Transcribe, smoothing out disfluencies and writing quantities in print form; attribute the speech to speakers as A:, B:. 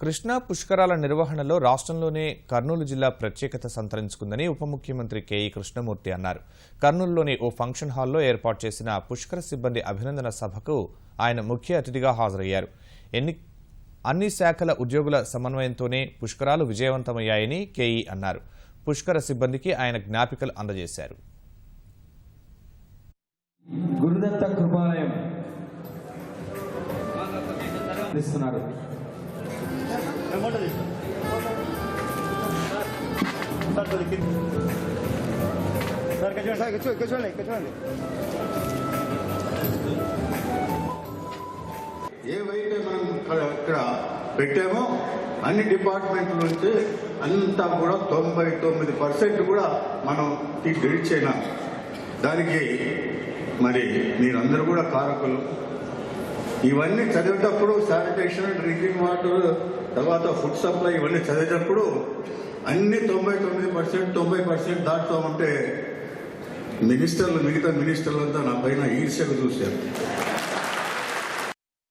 A: కృష్ణా పుష్కరాల నిర్వహణలో రాష్ట్రంలోనే కర్నూలు జిల్లా ప్రత్యేకత సంతరించుకుందని ఉప ముఖ్యమంత్రి కేఈ కృష్ణమూర్తి అన్నారు. కర్నూలులోని ఓ ఫంక్షన్ హాల్లో ఏర్పాటు చేసిన పుష్కర సిబ్బంది అభినందన సభకు ఆయన ముఖ్య అతిథిగా హాజరయ్యారు. అన్ని శాఖల ఉద్యోగుల సమన్వయంతోనే పుష్కరాలు విజయవంతమయ్యాయని కేఈ అన్నారు. పుష్కర సిబ్బందికి ఆయన జ్ఞాపికలు అందజేశారు.
B: గురుదత్త కృపాలయం ఇస్తున్నారు.
C: ఏవైతే మనం ఇక్కడ పెట్టామో అన్ని డిపార్ట్మెంట్ల నుంచి అంతా కూడా 99% కూడా మనం డెలిట్ చేయలేం. దానికి మరి మీరందరూ కూడా కారకులు. ఇవన్నీ చదివేటప్పుడు శానిటేషన్, డ్రింకింగ్ వాటర్, తర్వాత ఫుడ్ సప్లై ఇవన్నీ చదివేటప్పుడు అన్ని 99%, 90% దాటుతూ ఉంటే మిగతా మినిస్టర్లంతా నా పైన ఈర్ష్యగా చూశారు.